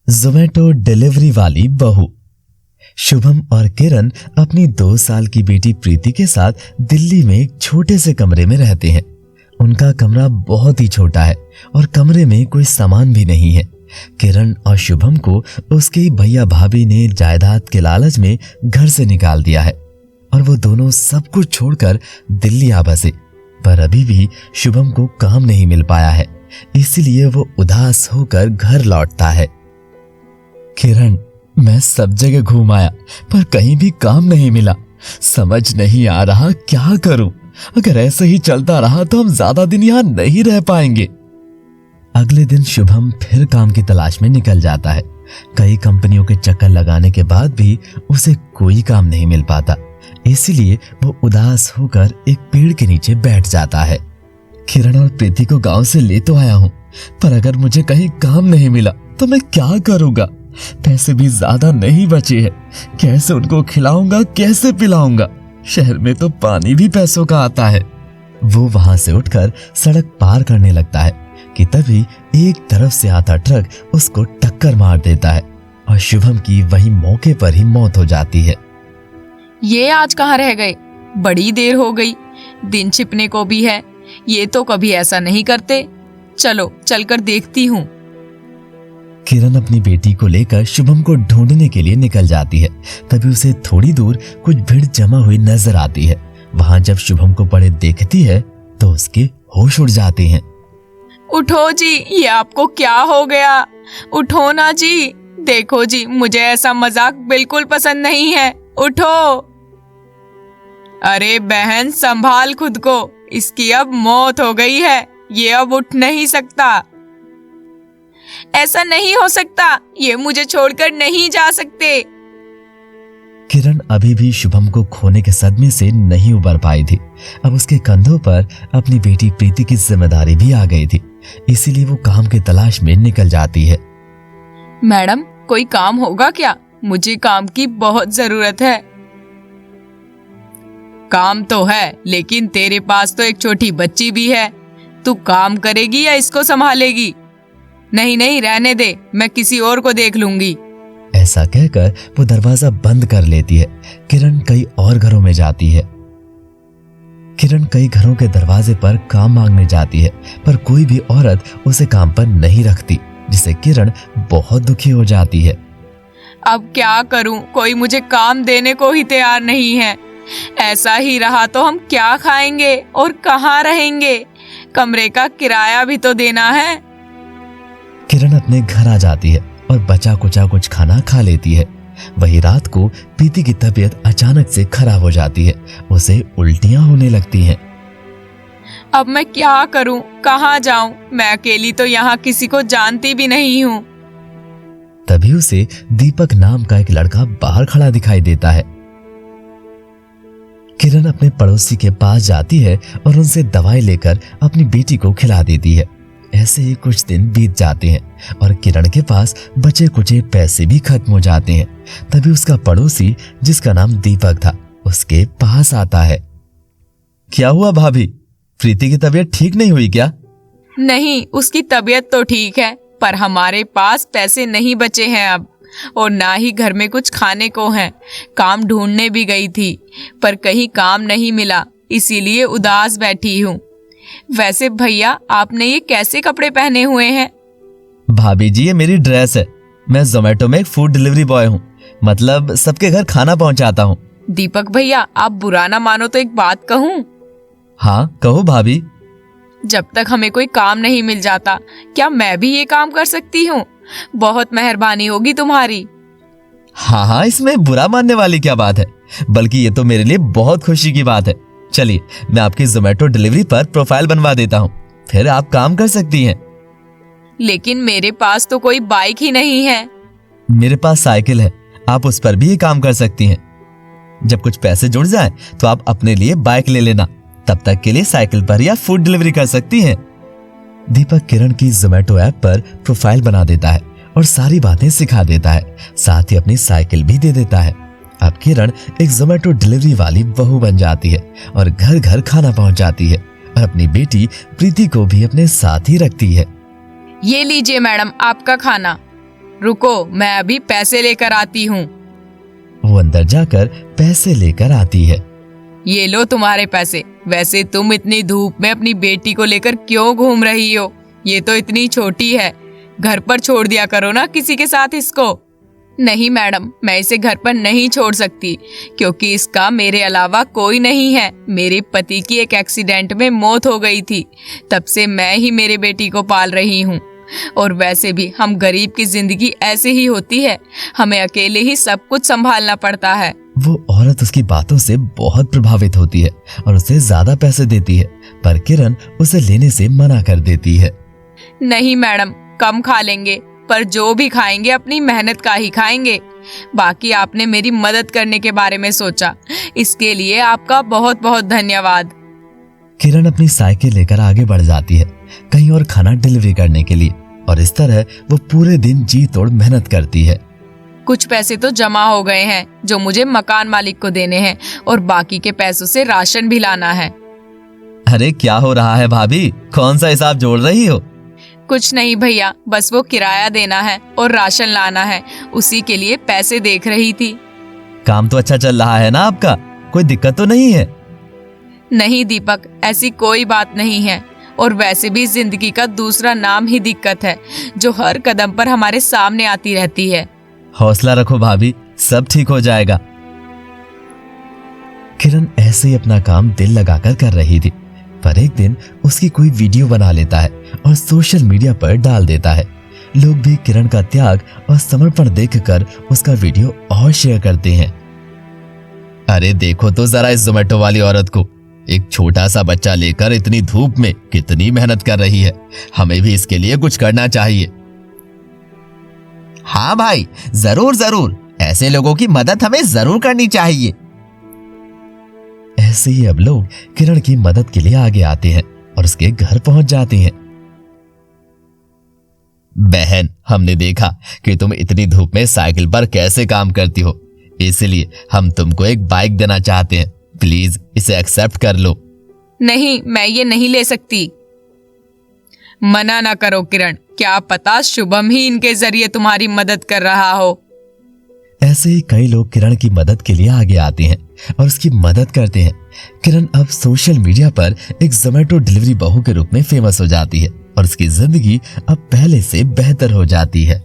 Zomato delivery वाली बहू। शुभम और किरण अपनी 2 साल की बेटी प्रीति के साथ दिल्ली में एक छोटे से कमरे में रहते हैं। उनका कमरा बहुत ही छोटा है और कमरे में कोई सामान भी नहीं है। किरण और शुभम को उसके भैया भाभी ने जायदाद के लालच में घर से निकाल दिया है और वो दोनों सब कुछ छोड़कर दिल्ली आ बसे। पर अभी भी शुभम को काम नहीं मिल पाया है, इसलिए वो उदास होकर घर लौटता है। किरण, मैं सब जगह घूम आया पर कहीं भी काम नहीं मिला। समझ नहीं आ रहा क्या करूं। अगर ऐसे ही चलता रहा तो हम ज्यादा दिन यहाँ नहीं रह पाएंगे। अगले दिन शुभम फिर काम की तलाश में निकल जाता है। कई कंपनियों के चक्कर लगाने के बाद भी उसे कोई काम नहीं मिल पाता, इसीलिए वो उदास होकर एक पेड़ के नीचे बैठ जाता है। किरण और प्रीति को गांव से ले तो आया हूँ, पर अगर मुझे कहीं काम नहीं मिला तो मैं क्या करूँगा। पैसे भी ज्यादा नहीं बचे हैं, कैसे उनको खिलाऊंगा, कैसे पिलाऊंगा। शहर में तो पानी भी पैसों का आता है। वो वहां से उठकर सड़क पार करने लगता है कि तभी एक तरफ से आता ट्रक उसको टक्कर मार देता है और शुभम की वही मौके पर ही मौत हो जाती है। ये आज कहाँ रह गए? बड़ी देर हो गई, दिन छिपने को भी है। ये तो कभी ऐसा नहीं करते। चलो चलकर देखती हूँ। किरण अपनी बेटी को लेकर शुभम को ढूंढने के लिए निकल जाती है। तभी उसे थोड़ी दूर कुछ भीड़ जमा हुई नजर आती है। वहां जब शुभम को पड़े देखती है तो उसके होश उड़ जाते हैं। उठो जी, ये आपको क्या हो गया? उठो ना जी। देखो जी, मुझे ऐसा मजाक बिल्कुल पसंद नहीं है। उठो। अरे बहन, संभाल खुद को। इसकी अब मौत हो गई है, ये अब उठ नहीं सकता। ऐसा नहीं हो सकता, ये मुझे छोड़कर नहीं जा सकते। किरण अभी भी शुभम को खोने के सदमे से नहीं उबर पाई थी। अब उसके कंधों पर अपनी बेटी प्रीति की जिम्मेदारी भी आ गई थी, इसीलिए वो काम की तलाश में निकल जाती है। मैडम, कोई काम होगा क्या? मुझे काम की बहुत जरूरत है। काम तो है, लेकिन तेरे पास तो एक छोटी बच्ची भी है। तू काम करेगी या इसको संभालेगी? नहीं नहीं, रहने दे, मैं किसी और को देख लूंगी। ऐसा कहकर वो दरवाजा बंद कर लेती है। किरण कई और घरों में जाती है। किरण कई घरों के दरवाजे पर काम मांगने जाती है, पर कोई भी औरत उसे काम पर नहीं रखती, जिससे किरण बहुत दुखी हो जाती है। अब क्या करूं? कोई मुझे काम देने को ही तैयार नहीं है। ऐसा ही रहा तो हम क्या खाएंगे और कहाँ रहेंगे? कमरे का किराया भी तो देना है। किरण अपने घर आ जाती है और बचा कुचा कुछ खाना खा लेती है। वही रात को प्रीति की तबीयत अचानक से खराब हो जाती है। उसे उल्टियां होने लगती हैं। अब मैं क्या करूं? कहाँ जाऊं? मैं अकेली तो यहाँ किसी को जानती भी नहीं हूँ। तभी उसे दीपक नाम का एक लड़का बाहर खड़ा दिखाई देता है। किरण अपने पड़ोसी के पास जाती है और उनसे दवाई लेकर अपनी बेटी को खिला देती है। ऐसे ही कुछ दिन बीत जाते हैं और किरण के पास बचे कुचे पैसे भी खत्म हो जाते हैं। तभी उसका पड़ोसी, जिसका नाम दीपक था, उसके पास आता है। क्या हुआ भाभी, प्रीति की तबीयत ठीक नहीं हुई क्या? नहीं, उसकी तबीयत तो ठीक है, पर हमारे पास पैसे नहीं बचे हैं अब, और ना ही घर में कुछ खाने को है। काम ढूंढने भी गई थी, पर कहीं काम नहीं मिला, इसीलिए उदास बैठी हूँ। वैसे भैया, आपने ये कैसे कपड़े पहने हुए हैं? भाभी जी, ये मेरी ड्रेस है। मैं जोमेटो में एक फूड डिलीवरी बॉय हूँ, मतलब सबके घर खाना पहुँचाता हूँ। दीपक भैया, आप बुरा ना मानो तो एक बात कहूँ? हाँ कहो भाभी। जब तक हमें कोई काम नहीं मिल जाता, क्या मैं भी ये काम कर सकती हूँ? बहुत मेहरबानी होगी तुम्हारी। हाँ हाँ, इसमें बुरा मानने वाली क्या बात है, बल्कि ये तो मेरे लिए बहुत खुशी की बात है। चलिए, मैं आपकी जोमेटो डिलीवरी पर प्रोफाइल बनवा देता हूँ, फिर आप काम कर सकती हैं। लेकिन मेरे पास तो कोई बाइक ही नहीं है। मेरे पास साइकिल है, आप उस पर भी ये काम कर सकती हैं। जब कुछ पैसे जुड़ जाएं, तो आप अपने लिए बाइक ले लेना, तब तक के लिए साइकिल पर या फूड डिलीवरी कर सकती हैं। दीपक किरण की जोमेटो ऐप पर प्रोफाइल बना देता है और सारी बातें सिखा देता है, साथ ही अपनी साइकिल भी दे देता है। अब किरण एक जोमेटो डिलीवरी वाली बहू बन जाती है और घर घर खाना पहुंचाती है और अपनी बेटी प्रीति को भी अपने साथ ही रखती है। ये लीजिए मैडम, आपका खाना। रुको, मैं अभी पैसे लेकर आती हूँ। वो अंदर जाकर पैसे लेकर आती है। ये लो तुम्हारे पैसे। वैसे तुम इतनी धूप में अपनी बेटी को लेकर क्यों घूम रही हो? ये तो इतनी छोटी है, घर पर छोड़ दिया करो ना किसी के साथ इसको। नहीं मैडम, मैं इसे घर पर नहीं छोड़ सकती, क्योंकि इसका मेरे अलावा कोई नहीं है। मेरे पति की एक एक्सीडेंट में मौत हो गई थी, तब से मैं ही मेरे बेटी को पाल रही हूँ। और वैसे भी हम गरीब की जिंदगी ऐसे ही होती है, हमें अकेले ही सब कुछ संभालना पड़ता है। वो औरत उसकी बातों से बहुत प्रभावित होती है और उसे ज्यादा पैसे देती है, पर किरण उसे लेने से मना कर देती है। नहीं मैडम, कम खा लेंगे, पर जो भी खाएंगे अपनी मेहनत का ही खाएंगे। बाकी आपने मेरी मदद करने के बारे में सोचा, इसके लिए आपका बहुत बहुत धन्यवाद। किरण अपनी साइकिल लेकर आगे बढ़ जाती है कहीं और खाना डिलीवरी करने के लिए, और इस तरह वो पूरे दिन जी तोड़ मेहनत करती है। कुछ पैसे तो जमा हो गए हैं जो मुझे मकान मालिक को देने हैं, और बाकी के पैसों से राशन भी लाना है। अरे क्या हो रहा है भाभी, कौन सा हिसाब जोड़ रही हो? कुछ नहीं भैया, बस वो किराया देना है और राशन लाना है, उसी के लिए पैसे देख रही थी। काम तो अच्छा चल रहा है ना आपका, कोई दिक्कत तो नहीं है? नहीं दीपक, ऐसी कोई बात नहीं है, और वैसे भी जिंदगी का दूसरा नाम ही दिक्कत है, जो हर कदम पर हमारे सामने आती रहती है। हौसला रखो भाभी, सब ठीक हो जाएगा। किरण ऐसे ही अपना काम दिल लगाकर कर रही थी, पर एक दिन उसकी कोई वीडियो बना लेता है और सोशल मीडिया पर डाल देता है। लोग भी किरण का त्याग और समर्पण देखकर उसका वीडियो और शेयर करते हैं। अरे देखो तो जरा इस जोमेटो वाली औरत को, एक छोटा सा बच्चा लेकर इतनी धूप में कितनी मेहनत कर रही है। हमें भी इसके लिए कुछ करना चाहिए। हाँ भाई, जरूर जरूर, ऐसे लोगों की मदद हमें जरूर करनी चाहिए। ऐसे ही अब लोग किरण की मदद के लिए आगे आते हैं और उसके घर पहुंच जाते हैं। बहन, हमने देखा कि तुम इतनी धूप में साइकिल पर कैसे काम करती हो, इसलिए हम तुमको एक बाइक देना चाहते हैं। प्लीज इसे एक्सेप्ट कर लो। नहीं, मैं ये नहीं ले सकती। मना ना करो किरण, क्या पता शुभम ही इनके जरिए तुम्हारी मदद कर रहा हो। ऐसे ही कई लोग किरण की मदद के लिए आगे आते हैं और उसकी मदद करते हैं। किरण अब सोशल मीडिया पर एक जोमेटो डिलीवरी बहू के रूप में फेमस हो जाती है और उसकी जिंदगी अब पहले से बेहतर हो जाती है।